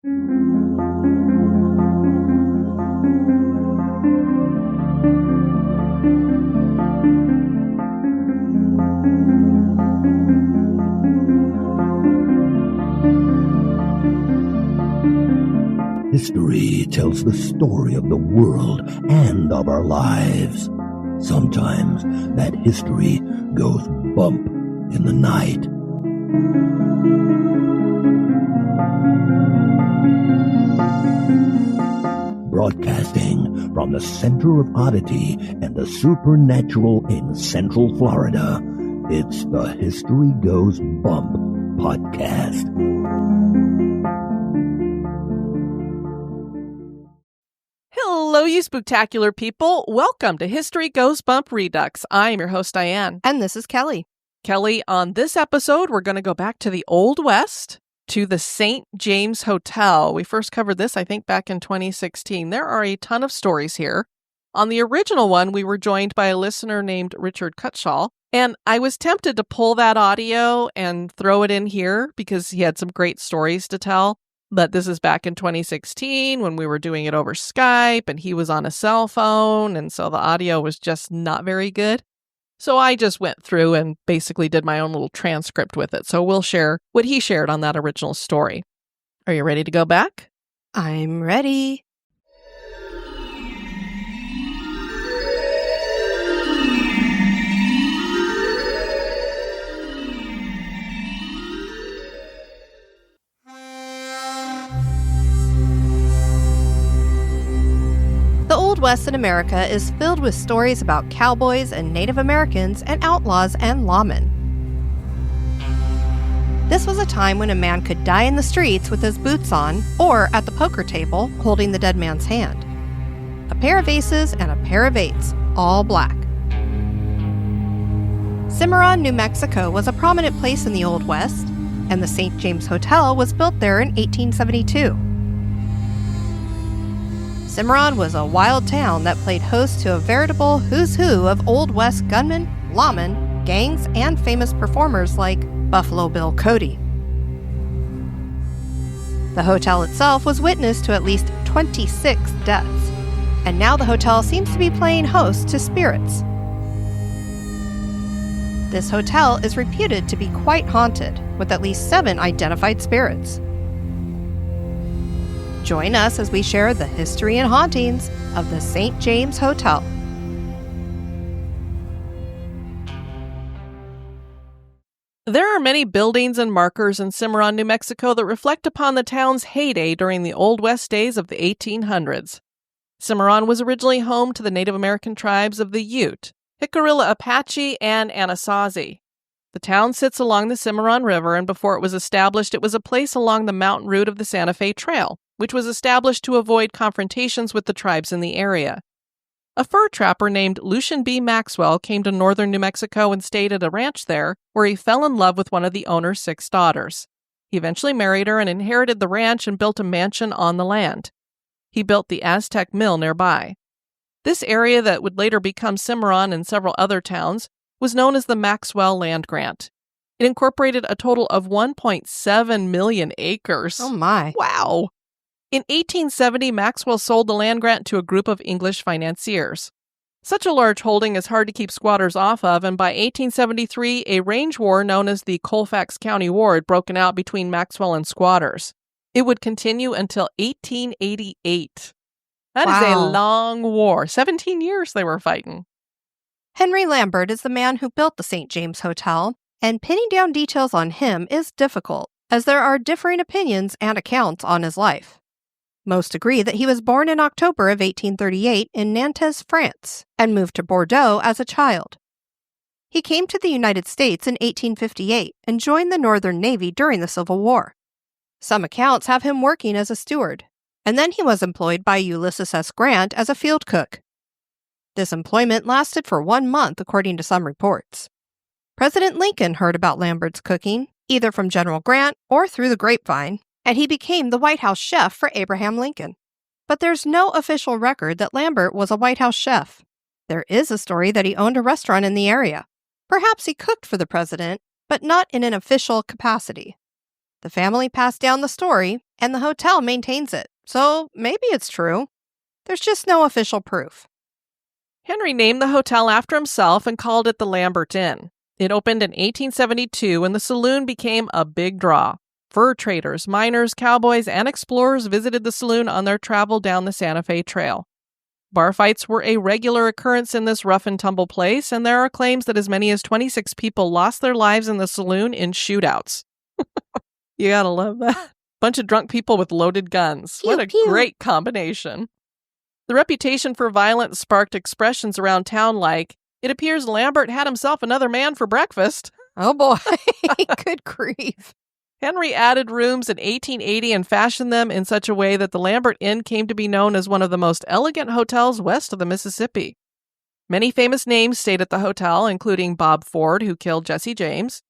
History tells the story of the world and of our lives. Sometimes that history goes bump in the night. Broadcasting from the center of oddity and the supernatural in Central Florida, it's the History Goes Bump podcast. Hello, you spooktacular people. Welcome to History Goes Bump Redux. I'm your host, Diane. And this is Kelly. Kelly, on this episode, we're going to go back to the Old West, to the St. James Hotel. We first covered this, I think, back in 2016. There are a ton of stories here. On the original one, we were joined by a listener named Richard Cutshall, and I was tempted to pull that audio and throw it in here because he had some great stories to tell. But this is back in 2016 when we were doing it over Skype and he was on a cell phone, and so the audio was just not very good. So I just went through and basically did my own little transcript with it. So we'll share what he shared on that original story. Are you ready to go back? I'm ready. The Old West in America is filled with stories about cowboys and Native Americans and outlaws and lawmen. This was a time when a man could die in the streets with his boots on or at the poker table holding the dead man's hand. A pair of aces and a pair of eights, all black. Cimarron, New Mexico was a prominent place in the Old West, and the St. James Hotel was built there in 1872. Cimarron was a wild town that played host to a veritable who's who of Old West gunmen, lawmen, gangs, and famous performers like Buffalo Bill Cody. The hotel itself was witness to at least 26 deaths, and now the hotel seems to be playing host to spirits. This hotel is reputed to be quite haunted, with at least 7 identified spirits. Join us as we share the history and hauntings of the St. James Hotel. There are many buildings and markers in Cimarron, New Mexico that reflect upon the town's heyday during the Old West days of the 1800s. Cimarron was originally home to the Native American tribes of the Ute, Jicarilla Apache, and Anasazi. The town sits along the Cimarron River, and before it was established, it was a place along the mountain route of the Santa Fe Trail, which was established to avoid confrontations with the tribes in the area. A fur trapper named Lucian B. Maxwell came to northern New Mexico and stayed at a ranch there, where he fell in love with one of the owner's 6 daughters. He eventually married her and inherited the ranch and built a mansion on the land. He built the Aztec Mill nearby. This area that would later become Cimarron and several other towns was known as the Maxwell Land Grant. It incorporated a total of 1.7 million acres. Oh my. Wow! In 1870, Maxwell sold the land grant to a group of English financiers. Such a large holding is hard to keep squatters off of, and by 1873, a range war known as the Colfax County War had broken out between Maxwell and squatters. It would continue until 1888. That is a long war. 17 years they were fighting. Henry Lambert is the man who built the St. James Hotel, and pinning down details on him is difficult, as there are differing opinions and accounts on his life. Most agree that he was born in October of 1838 in Nantes, France, and moved to Bordeaux as a child. He came to the United States in 1858 and joined the Northern Navy during the Civil War. Some accounts have him working as a steward, and then he was employed by Ulysses S. Grant as a field cook. This employment lasted for 1 month, according to some reports. President Lincoln heard about Lambert's cooking, either from General Grant or through the grapevine, and he became the White House chef for Abraham Lincoln. But there's no official record that Lambert was a White House chef. There is a story that he owned a restaurant in the area. Perhaps he cooked for the president, but not in an official capacity. The family passed down the story, and the hotel maintains it, so maybe it's true. There's just no official proof. Henry named the hotel after himself and called it the Lambert Inn. It opened in 1872, and the saloon became a big draw. Fur traders, miners, cowboys, and explorers visited the saloon on their travel down the Santa Fe Trail. Bar fights were a regular occurrence in this rough-and-tumble place, and there are claims that as many as 26 people lost their lives in the saloon in shootouts. You gotta love that. Bunch of drunk people with loaded guns. Pew, What a pew. great combination. The reputation for violence sparked expressions around town like, "It appears Lambert had himself another man for breakfast." Oh boy, good grief. Henry added rooms in 1880 and fashioned them in such a way that the Lambert Inn came to be known as one of the most elegant hotels west of the Mississippi. Many famous names stayed at the hotel, including Bob Ford, who killed Jesse James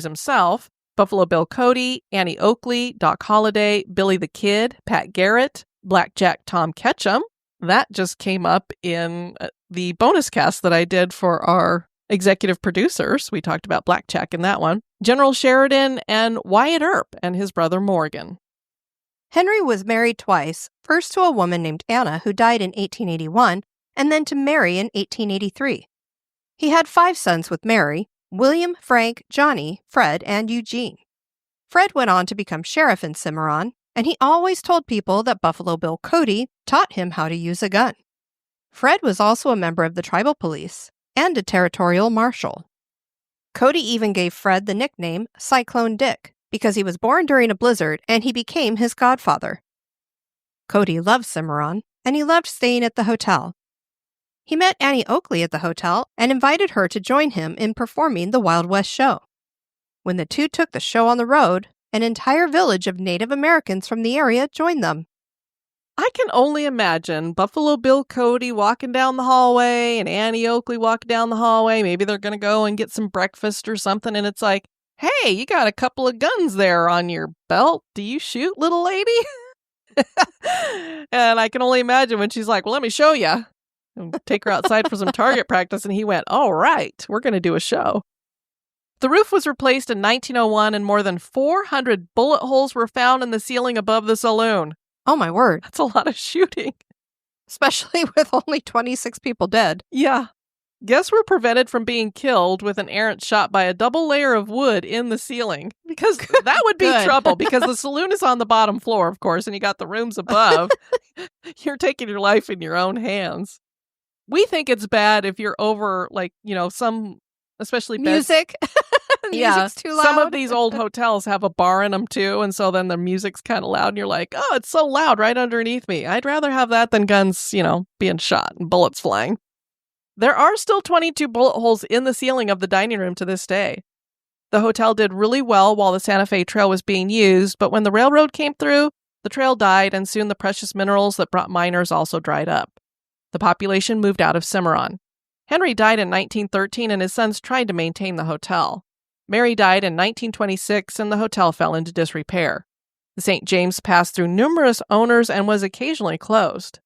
himself, Buffalo Bill Cody, Annie Oakley, Doc Holliday, Billy the Kid, Pat Garrett, Blackjack Tom Ketchum. That just came up in the bonus cast that I did for our executive producers. We talked about Blackjack in that one. General Sheridan and Wyatt Earp and his brother Morgan. Henry was married twice, first to a woman named Anna who died in 1881, and then to Mary in 1883. He had 5 sons with Mary: William, Frank, Johnny, Fred, and Eugene. Fred went on to become sheriff in Cimarron, and he always told people that Buffalo Bill Cody taught him how to use a gun. Fred was also a member of the tribal police and a territorial marshal. Cody even gave Fred the nickname Cyclone Dick because he was born during a blizzard and he became his godfather. Cody loved Cimarron, and he loved staying at the hotel. He met Annie Oakley at the hotel and invited her to join him in performing the Wild West show. When the two took the show on the road, an entire village of Native Americans from the area joined them. I can only imagine Buffalo Bill Cody walking down the hallway and Annie Oakley walking down the hallway. Maybe they're going to go and get some breakfast or something. And it's like, "Hey, you got a couple of guns there on your belt. Do you shoot, little lady?" And I can only imagine when she's like, "Well, let me show you." And take her outside for some target practice. And he went, "All right, we're going to do a show." The roof was replaced in 1901 and more than 400 bullet holes were found in the ceiling above the saloon. Oh my word. That's a lot of shooting. Especially with only 26 people dead. Yeah. Guests were prevented from being killed with an errant shot by a double layer of wood in the ceiling. Because that would be Good. trouble, because the saloon is on the bottom floor, of course, and you got the rooms above. You're taking your life in your own hands. We think it's bad if you're over, like, some, especially Music. Music's too loud. Some of these old hotels have a bar in them too, and so then the music's kind of loud, and you're like, "Oh, it's so loud right underneath me." I'd rather have that than guns, being shot and bullets flying. There are still 22 bullet holes in the ceiling of the dining room to this day. The hotel did really well while the Santa Fe Trail was being used, but when the railroad came through, the trail died, and soon the precious minerals that brought miners also dried up. The population moved out of Cimarron. Henry died in 1913, and his sons tried to maintain the hotel. Mary died in 1926, and the hotel fell into disrepair. The St. James passed through numerous owners and was occasionally closed.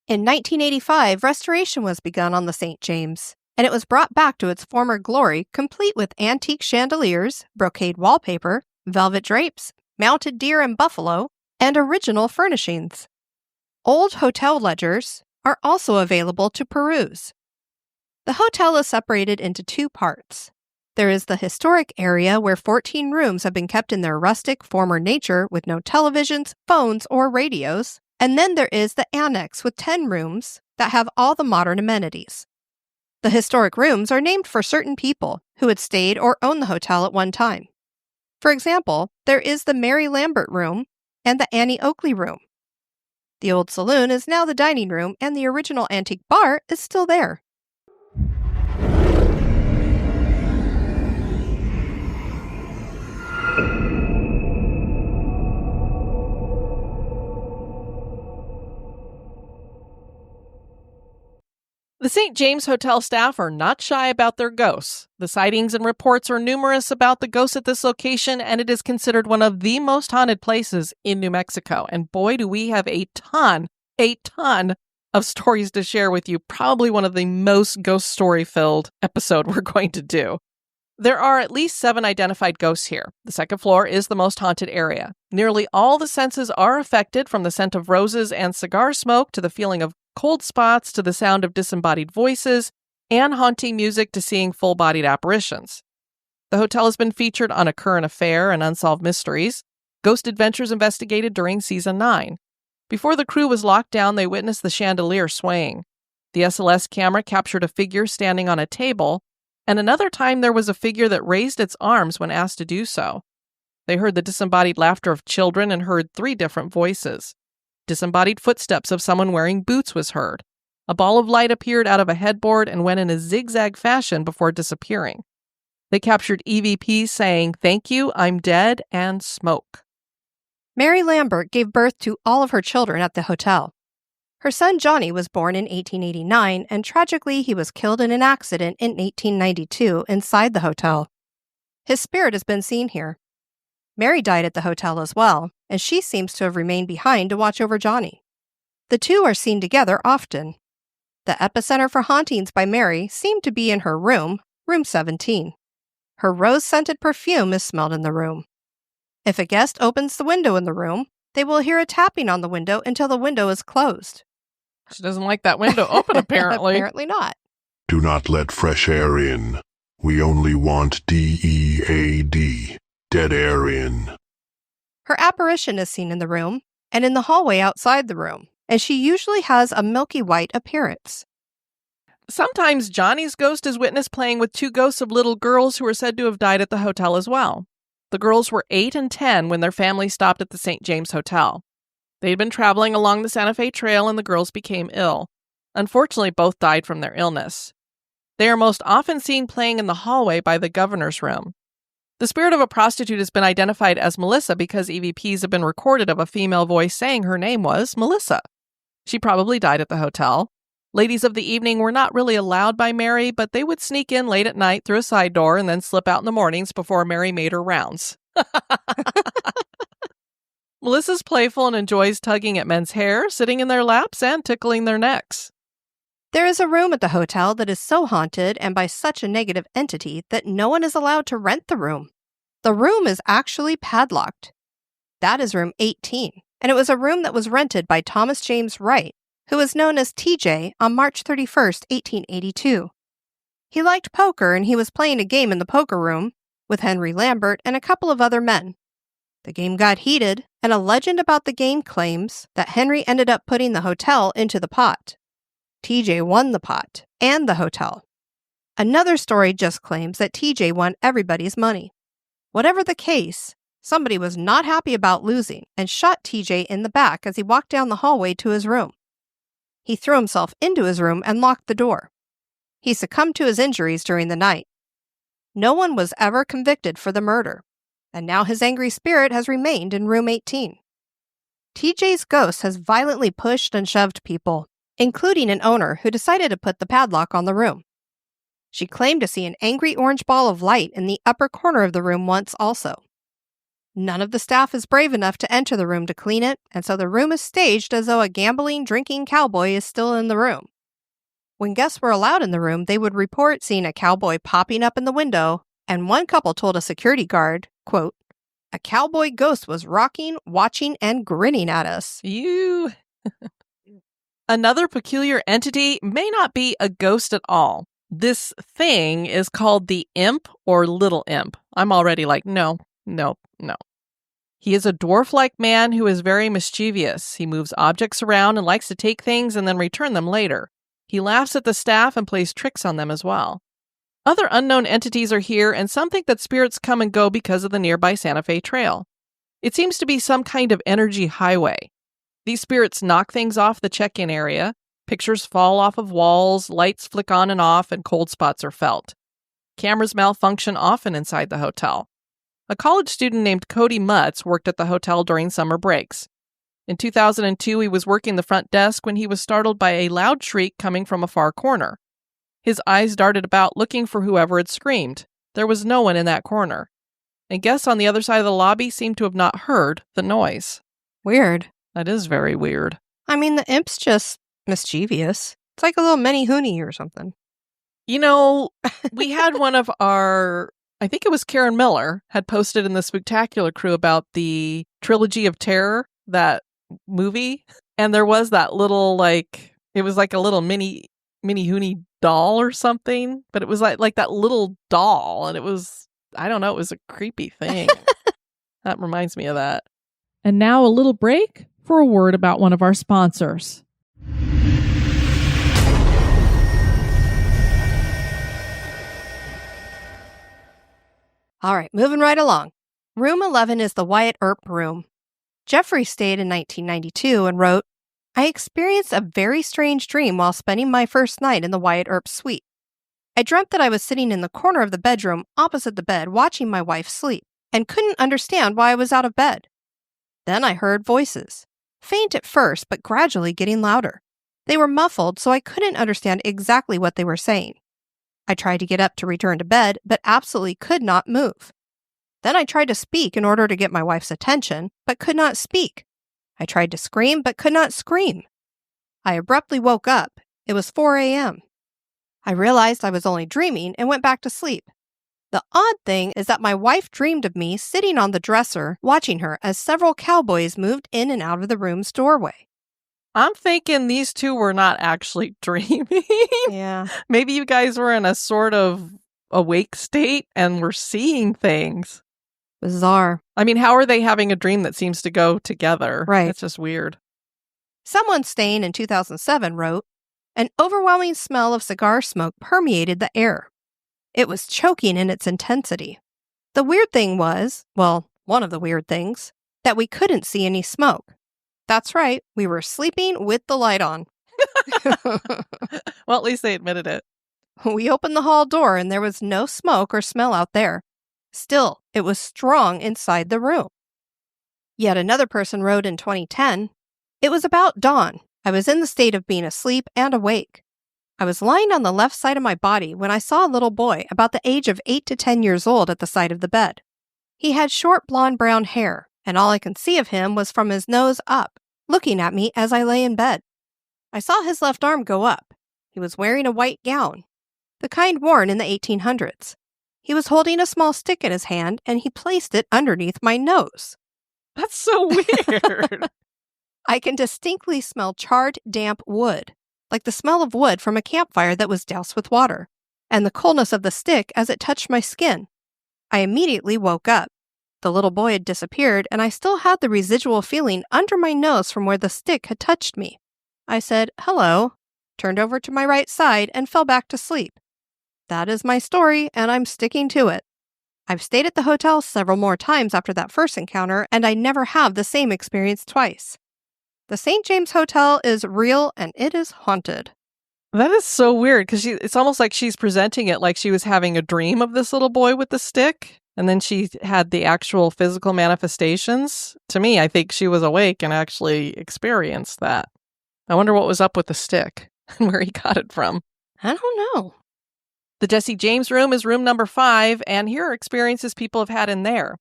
In 1985, restoration was begun on the St. James, and it was brought back to its former glory, complete with antique chandeliers, brocade wallpaper, velvet drapes, mounted deer and buffalo, and original furnishings. Old hotel ledgers are also available to peruse. The hotel is separated into 2 parts. There is the historic area where 14 rooms have been kept in their rustic, former nature with no televisions, phones, or radios. And then there is the annex with 10 rooms that have all the modern amenities. The historic rooms are named for certain people who had stayed or owned the hotel at one time. For example, there is the Mary Lambert room and the Annie Oakley room. The old saloon is now the dining room, and the original antique bar is still there. The St. James Hotel staff are not shy about their ghosts. The sightings and reports are numerous about the ghosts at this location, and it is considered one of the most haunted places in New Mexico. And boy, do we have a ton of stories to share with you. Probably one of the most ghost story-filled episode we're going to do. There are at least 7 identified ghosts here. The second floor is the most haunted area. Nearly all the senses are affected, from the scent of roses and cigar smoke to the feeling of cold spots to the sound of disembodied voices and haunting music to seeing full-bodied apparitions. The hotel has been featured on A Current Affair and Unsolved Mysteries, Ghost Adventures investigated during Season 9. Before the crew was locked down, they witnessed the chandelier swaying. The SLS camera captured a figure standing on a table, and another time there was a figure that raised its arms when asked to do so. They heard the disembodied laughter of children and heard 3 different voices. Disembodied footsteps of someone wearing boots was heard. A ball of light appeared out of a headboard and went in a zigzag fashion before disappearing. They captured EVP saying, "Thank you, I'm dead," and smoke. Mary Lambert gave birth to all of her children at the hotel. Her son Johnny was born in 1889, and tragically he was killed in an accident in 1892 inside the hotel. His spirit has been seen here. Mary died at the hotel as well, and she seems to have remained behind to watch over Johnny. The two are seen together often. The epicenter for hauntings by Mary seemed to be in her room, room 17. Her rose-scented perfume is smelled in the room. If a guest opens the window in the room, they will hear a tapping on the window until the window is closed. She doesn't like that window open, apparently. Apparently not. Do not let fresh air in. We only want DEAD, dead air in. Her apparition is seen in the room and in the hallway outside the room, and she usually has a milky white appearance. Sometimes Johnny's ghost is witnessed playing with 2 ghosts of little girls who are said to have died at the hotel as well. The girls were 8 and 10 when their family stopped at the St. James Hotel. They had been traveling along the Santa Fe Trail and the girls became ill. Unfortunately, both died from their illness. They are most often seen playing in the hallway by the governor's room. The spirit of a prostitute has been identified as Melissa because EVPs have been recorded of a female voice saying her name was Melissa. She probably died at the hotel. Ladies of the evening were not really allowed by Mary, but they would sneak in late at night through a side door and then slip out in the mornings before Mary made her rounds. Melissa's playful and enjoys tugging at men's hair, sitting in their laps, and tickling their necks. There is a room at the hotel that is so haunted and by such a negative entity that no one is allowed to rent the room. The room is actually padlocked. That is room 18, and it was a room that was rented by Thomas James Wright, who was known as TJ, on March 31st, 1882. He liked poker, and he was playing a game in the poker room with Henry Lambert and a couple of other men. The game got heated, and a legend about the game claims that Henry ended up putting the hotel into the pot. TJ won the pot and the hotel. Another story just claims that TJ won everybody's money. Whatever the case, somebody was not happy about losing and shot TJ in the back as he walked down the hallway to his room. He threw himself into his room and locked the door. He succumbed to his injuries during the night. No one was ever convicted for the murder, and now his angry spirit has remained in room 18. TJ's ghost has violently pushed and shoved people, including an owner who decided to put the padlock on the room. She claimed to see an angry orange ball of light in the upper corner of the room once also. None of the staff is brave enough to enter the room to clean it, and so the room is staged as though a gambling, drinking cowboy is still in the room. When guests were allowed in the room, they would report seeing a cowboy popping up in the window, and one couple told a security guard, quote, "A cowboy ghost was rocking, watching, and grinning at us." Ew. Another peculiar entity may not be a ghost at all. This thing is called the imp or little imp. I'm already like, no. He is a dwarf-like man who is very mischievous. He moves objects around and likes to take things and then return them later. He laughs at the staff and plays tricks on them as well. Other unknown entities are here, and some think that spirits come and go because of the nearby Santa Fe Trail. It seems to be some kind of energy highway. These spirits knock things off the check-in area, pictures fall off of walls, lights flick on and off, and cold spots are felt. Cameras malfunction often inside the hotel. A college student named Cody Mutz worked at the hotel during summer breaks. In 2002, he was working the front desk when he was startled by a loud shriek coming from a far corner. His eyes darted about looking for whoever had screamed. There was no one in that corner. And guests on the other side of the lobby seemed to have not heard the noise. Weird. That is very weird. I mean, the imp's just mischievous. It's like a little mini Hoonie or something. You know, we had one of our I think it was Karen Miller, had posted in the Spooktacular Crew about the Trilogy of Terror, that movie. And there was that little, it was like a little mini Hoonie doll or something. But it was like that little doll. And it was, I don't know, it was a creepy thing. That reminds me of that. And now a little break for a word about one of our sponsors. All right, moving right along. Room 11 is the Wyatt Earp room. Jeffrey stayed in 1992 and wrote, I experienced a very strange dream while spending my first night in the Wyatt Earp suite. I dreamt that I was sitting in the corner of the bedroom opposite the bed watching my wife sleep and couldn't understand why I was out of bed. Then I heard voices, faint at first but gradually getting louder. They were muffled, so I couldn't understand exactly what they were saying. I tried to get up to return to bed, but absolutely could not move. Then I tried to speak in order to get my wife's attention, but could not speak. I tried to scream, but could not scream. I abruptly woke up. It was 4 a.m. I realized I was only dreaming and went back to sleep. The odd thing is that my wife dreamed of me sitting on the dresser, watching her as several cowboys moved in and out of the room's doorway. I'm thinking these two were not actually dreaming. Yeah. Maybe you guys were in a sort of awake state and were seeing things. Bizarre. I mean, how are they having a dream that seems to go together? Right. It's just weird. Someone staying in 2007 wrote, an overwhelming smell of cigar smoke permeated the air. It was choking in its intensity. The weird thing was, well, one of the weird things, that we couldn't see any smoke. That's right, we were sleeping with the light on. Well, at least they admitted it. We opened the hall door and there was no smoke or smell out there. Still, it was strong inside the room. Yet another person wrote in 2010, it was about dawn. I was in the state of being asleep and awake. I was lying on the left side of my body when I saw a little boy about the age of 8 to 10 years old at the side of the bed. He had short blonde-brown hair, and all I could see of him was from his nose up, looking at me as I lay in bed. I saw his left arm go up. He was wearing a white gown, the kind worn in the 1800s. He was holding a small stick in his hand, and he placed it underneath my nose. That's so weird. I can distinctly smell charred, damp wood, like the smell of wood from a campfire that was doused with water, and the coldness of the stick as it touched my skin. I immediately woke up. The little boy had disappeared, and I still had the residual feeling under my nose from where the stick had touched me. I said, hello, turned over to my right side, and fell back to sleep. That is my story, and I'm sticking to it. I've stayed at the hotel several more times after that first encounter, and I never have the same experience twice. The St. James Hotel is real, and it is haunted. That is so weird, because it's almost like she's presenting it like she was having a dream of this little boy with the stick. And then she had the actual physical manifestations. To me, I think she was awake and actually experienced that. I wonder what was up with the stick and where he got it from. I don't know. The Jesse James room is room number 5, and here are experiences people have had in there.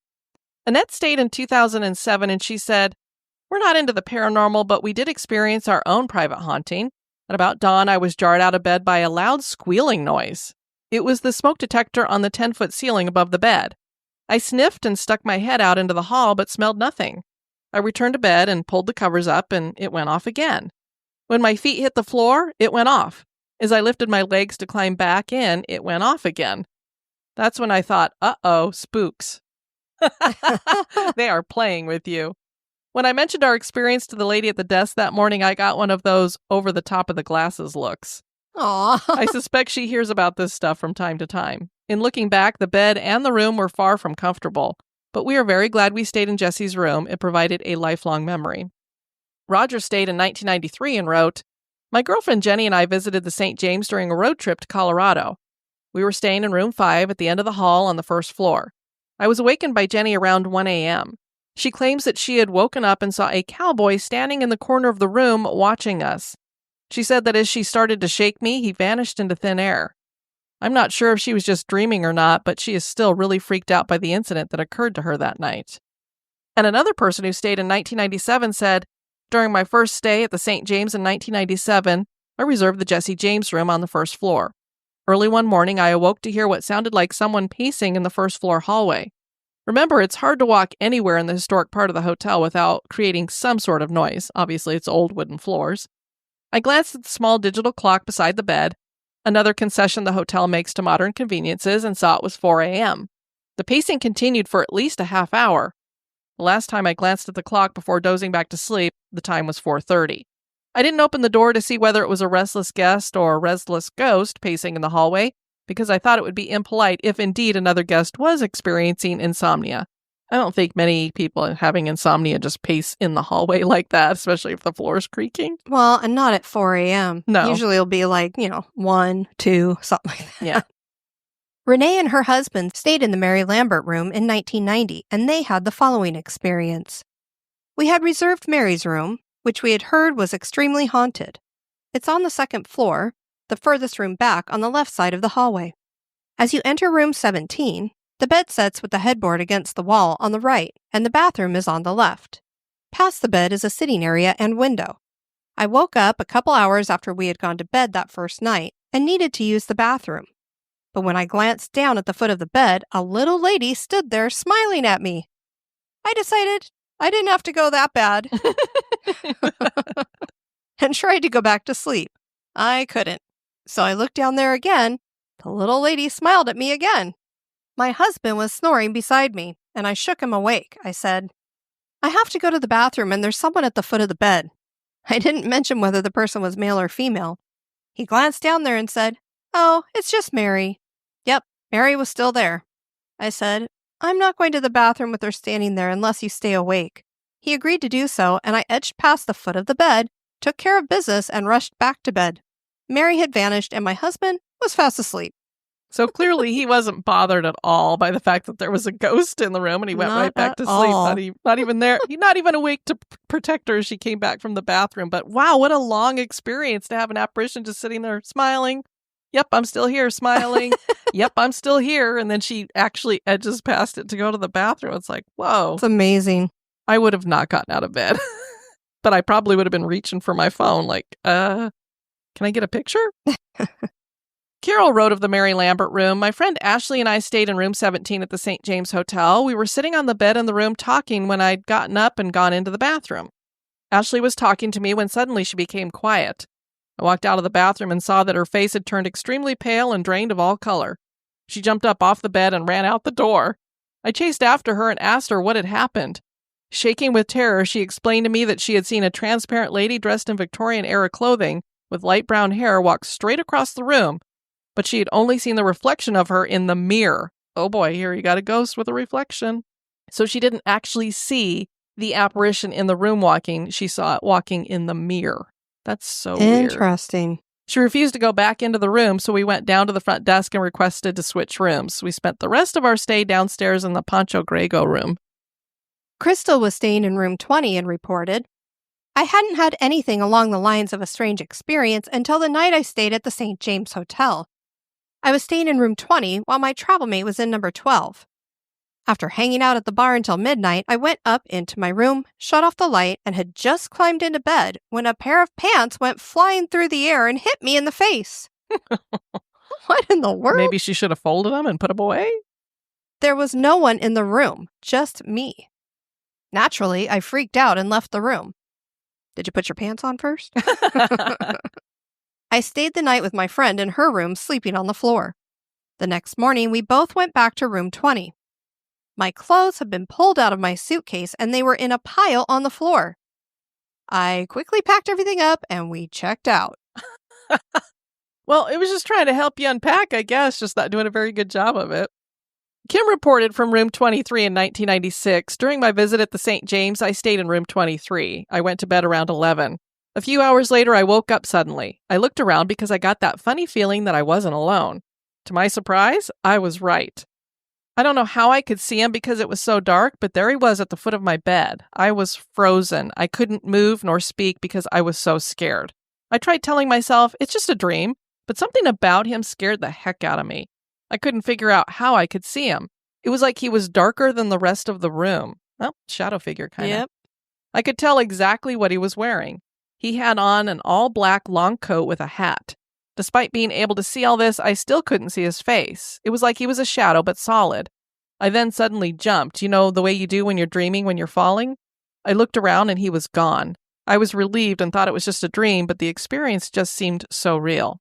Annette stayed in 2007, and she said, we're not into the paranormal, but we did experience our own private haunting. At about dawn, I was jarred out of bed by a loud squealing noise. It was the smoke detector on the 10-foot ceiling above the bed. I sniffed and stuck my head out into the hall, but smelled nothing. I returned to bed and pulled the covers up, and it went off again. When my feet hit the floor, it went off. As I lifted my legs to climb back in, it went off again. That's when I thought, uh-oh, spooks. They are playing with you. When I mentioned our experience to the lady at the desk that morning, I got one of those over-the-top-of-the-glasses looks. Aw. I suspect she hears about this stuff from time to time. In looking back, the bed and the room were far from comfortable, but we are very glad we stayed in Jesse's room. It provided a lifelong memory. Roger stayed in 1993 and wrote, my girlfriend Jenny and I visited the St. James during a road trip to Colorado. We were staying in room 5 at the end of the hall on the first floor. I was awakened by Jenny around 1 a.m. She claims that she had woken up and saw a cowboy standing in the corner of the room watching us. She said that as she started to shake me, he vanished into thin air. I'm not sure if she was just dreaming or not, but she is still really freaked out by the incident that occurred to her that night. And another person who stayed in 1997 said, during my first stay at the St. James in 1997, I reserved the Jesse James room on the first floor. Early one morning, I awoke to hear what sounded like someone pacing in the first-floor hallway. Remember, it's hard to walk anywhere in the historic part of the hotel without creating some sort of noise. Obviously, it's old wooden floors. I glanced at the small digital clock beside the bed, another concession the hotel makes to modern conveniences, and saw it was 4 a.m. The pacing continued for at least a half hour. The last time I glanced at the clock before dozing back to sleep, the time was 4:30. I didn't open the door to see whether it was a restless guest or a restless ghost pacing in the hallway, because I thought it would be impolite if indeed another guest was experiencing insomnia. I don't think many people having insomnia just pace in the hallway like that, especially if the floor is creaking. Well, and not at 4 a.m. No. Usually it'll be like, 1, 2, something like that. Yeah. Renee and her husband stayed in the Mary Lambert room in 1990, and they had the following experience. We had reserved Mary's room, which we had heard was extremely haunted. It's on the second floor, the furthest room back on the left side of the hallway. As you enter room 17, the bed sits with the headboard against the wall on the right, and the bathroom is on the left. Past the bed is a sitting area and window. I woke up a couple hours after we had gone to bed that first night and needed to use the bathroom. But when I glanced down at the foot of the bed, a little lady stood there smiling at me. I decided I didn't have to go that bad and tried to go back to sleep. I couldn't. So I looked down there again. The little lady smiled at me again. My husband was snoring beside me, and I shook him awake. I said, I have to go to the bathroom, and there's someone at the foot of the bed. I didn't mention whether the person was male or female. He glanced down there and said, Oh, it's just Mary. Yep, Mary was still there. I said, I'm not going to the bathroom with her standing there unless you stay awake. He agreed to do so, and I edged past the foot of the bed, took care of business, and rushed back to bed. Mary had vanished, and my husband was fast asleep. So clearly he wasn't bothered at all by the fact that there was a ghost in the room, and he went right back to sleep. Not even there. He's not even awake to protect her as she came back from the bathroom. But wow, what a long experience to have an apparition just sitting there smiling. Yep, I'm still here, smiling. Yep, I'm still here. And then she actually edges past it to go to the bathroom. It's like, whoa. It's amazing. I would have not gotten out of bed. But I probably would have been reaching for my phone like, can I get a picture? Carol wrote of the Mary Lambert room. My friend Ashley and I stayed in room 17 at the St. James Hotel. We were sitting on the bed in the room talking when I'd gotten up and gone into the bathroom. Ashley was talking to me when suddenly she became quiet. I walked out of the bathroom and saw that her face had turned extremely pale and drained of all color. She jumped up off the bed and ran out the door. I chased after her and asked her what had happened. Shaking with terror, she explained to me that she had seen a transparent lady dressed in Victorian-era clothing with light brown hair walk straight across the room, but she had only seen the reflection of her in the mirror. Oh boy, here you got a ghost with a reflection. So she didn't actually see the apparition in the room walking. She saw it walking in the mirror. That's so weird. Interesting. She refused to go back into the room, so we went down to the front desk and requested to switch rooms. We spent the rest of our stay downstairs in the Pancho Grego room. Crystal was staying in room 20 and reported, I hadn't had anything along the lines of a strange experience until the night I stayed at the St. James Hotel. I was staying in room 20 while my travel mate was in number 12. After hanging out at the bar until midnight, I went up into my room, shut off the light, and had just climbed into bed when a pair of pants went flying through the air and hit me in the face. What in the world? Maybe she should have folded them and put them away? There was no one in the room, just me. Naturally, I freaked out and left the room. Did you put your pants on first? I stayed the night with my friend in her room, sleeping on the floor. The next morning, we both went back to room 20. My clothes had been pulled out of my suitcase and they were in a pile on the floor. I quickly packed everything up and we checked out. Well, it was just trying to help you unpack, I guess, just not doing a very good job of it. Kim reported from room 23 in 1996. During my visit at the St. James, I stayed in room 23. I went to bed around 11. A few hours later, I woke up suddenly. I looked around because I got that funny feeling that I wasn't alone. To my surprise, I was right. I don't know how I could see him because it was so dark, but there he was at the foot of my bed. I was frozen. I couldn't move nor speak because I was so scared. I tried telling myself, it's just a dream, but something about him scared the heck out of me. I couldn't figure out how I could see him. It was like he was darker than the rest of the room. Well, shadow figure kind of. Yep. I could tell exactly what he was wearing. He had on an all-black long coat with a hat. Despite being able to see all this, I still couldn't see his face. It was like he was a shadow, but solid. I then suddenly jumped, you know, the way you do when you're dreaming when you're falling? I looked around and he was gone. I was relieved and thought it was just a dream, but the experience just seemed so real.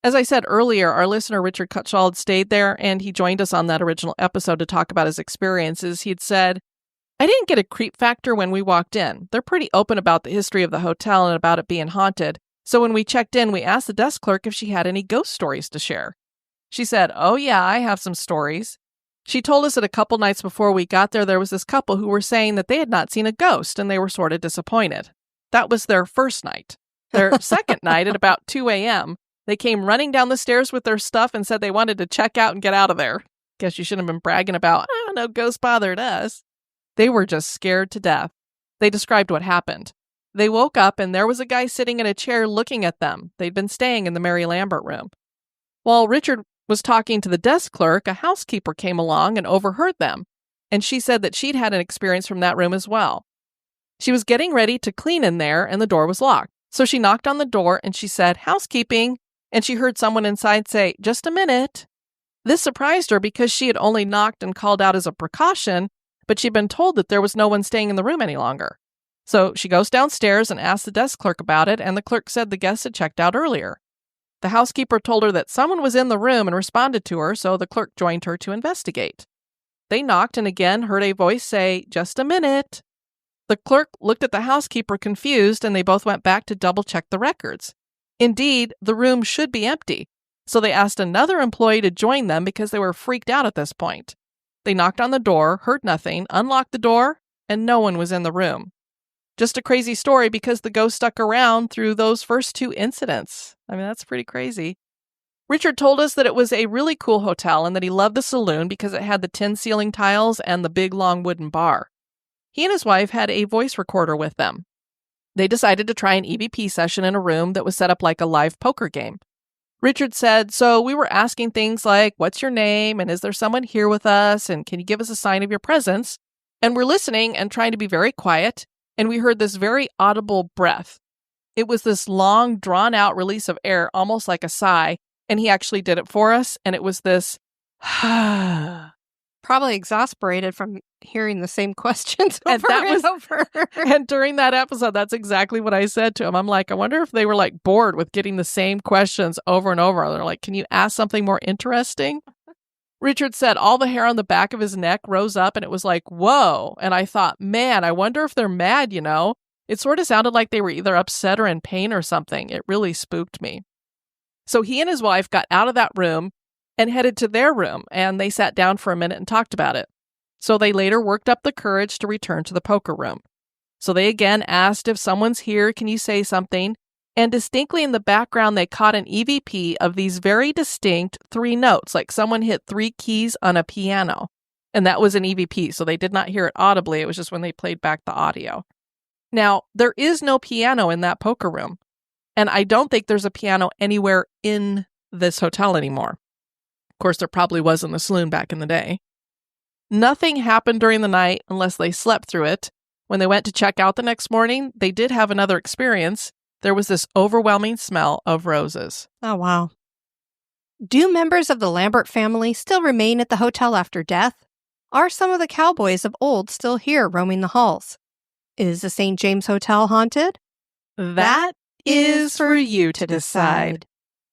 As I said earlier, our listener Richard Cutshall stayed there, and he joined us on that original episode to talk about his experiences. He'd said, I didn't get a creep factor when we walked in. They're pretty open about the history of the hotel and about it being haunted. So when we checked in, we asked the desk clerk if she had any ghost stories to share. She said, oh yeah, I have some stories. She told us that a couple nights before we got there was this couple who were saying that they had not seen a ghost and they were sort of disappointed. That was their first night. Their second night at about 2 a.m., they came running down the stairs with their stuff and said they wanted to check out and get out of there. Guess you shouldn't have been bragging about, no ghost bothered us. They were just scared to death. They described what happened. They woke up and there was a guy sitting in a chair looking at them. They'd been staying in the Mary Lambert room. While Richard was talking to the desk clerk, a housekeeper came along and overheard them, and she said that she'd had an experience from that room as well. She was getting ready to clean in there and the door was locked. So she knocked on the door and she said, housekeeping, and she heard someone inside say, just a minute. This surprised her because she had only knocked and called out as a precaution, but she'd been told that there was no one staying in the room any longer. So she goes downstairs and asks the desk clerk about it, and the clerk said the guests had checked out earlier. The housekeeper told her that someone was in the room and responded to her, so the clerk joined her to investigate. They knocked and again heard a voice say, just a minute. The clerk looked at the housekeeper confused, and they both went back to double-check the records. Indeed, the room should be empty, so they asked another employee to join them because they were freaked out at this point. They knocked on the door, heard nothing, unlocked the door, and no one was in the room. Just a crazy story because the ghost stuck around through those first two incidents. I mean, that's pretty crazy. Richard told us that it was a really cool hotel and that he loved the saloon because it had the tin ceiling tiles and the big long wooden bar. He and his wife had a voice recorder with them. They decided to try an EVP session in a room that was set up like a live poker game. Richard said, so we were asking things like, what's your name? And is there someone here with us? And can you give us a sign of your presence? And we're listening and trying to be very quiet. And we heard this very audible breath. It was this long, drawn-out release of air, almost like a sigh, and he actually did it for us, and it was this, Probably exasperated from hearing the same questions over and that was over. And during that episode, that's exactly what I said to him. I'm like, I wonder if they were like bored with getting the same questions over and over. They're like, can you ask something more interesting? Richard said all the hair on the back of his neck rose up and it was like, whoa. And I thought, man, I wonder if they're mad, you know? It sort of sounded like they were either upset or in pain or something. It really spooked me. So he and his wife got out of that room and headed to their room, and they sat down for a minute and talked about it. So they later worked up the courage to return to the poker room. So they again asked, if someone's here, can you say something? And distinctly in the background, they caught an EVP of these very distinct 3 notes, like someone hit 3 keys on a piano. And that was an EVP, so they did not hear it audibly. It was just when they played back the audio. Now, there is no piano in that poker room. And I don't think there's a piano anywhere in this hotel anymore. Of course, there probably was in the saloon back in the day. Nothing happened during the night unless they slept through it. When they went to check out the next morning, they did have another experience. There was this overwhelming smell of roses. Oh, wow. Do members of the Lambert family still remain at the hotel after death? Are some of the cowboys of old still here roaming the halls? Is the St. James Hotel haunted? That is for you to decide.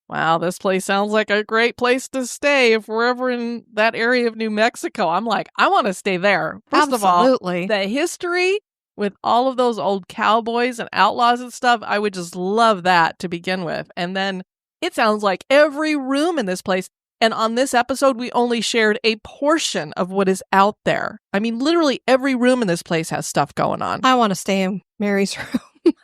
Wow, this place sounds like a great place to stay if we're ever in that area of New Mexico. I'm like, I want to stay there. First Absolutely. of all, the history with all of those old cowboys and outlaws and stuff, I would just love that to begin with. And then it sounds like every room in this place. And on this episode, we only shared a portion of what is out there. I mean, literally every room in this place has stuff going on. I want to stay in Mary's room.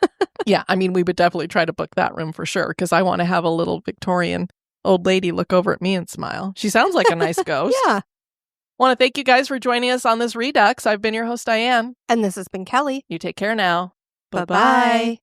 Yeah, I mean, we would definitely try to book that room for sure, because I want to have a little Victorian old lady look over at me and smile. She sounds like a nice ghost. Yeah. Want to thank you guys for joining us on this Redux. I've been your host, Diane. And this has been Kelly. You take care now. Bye-bye.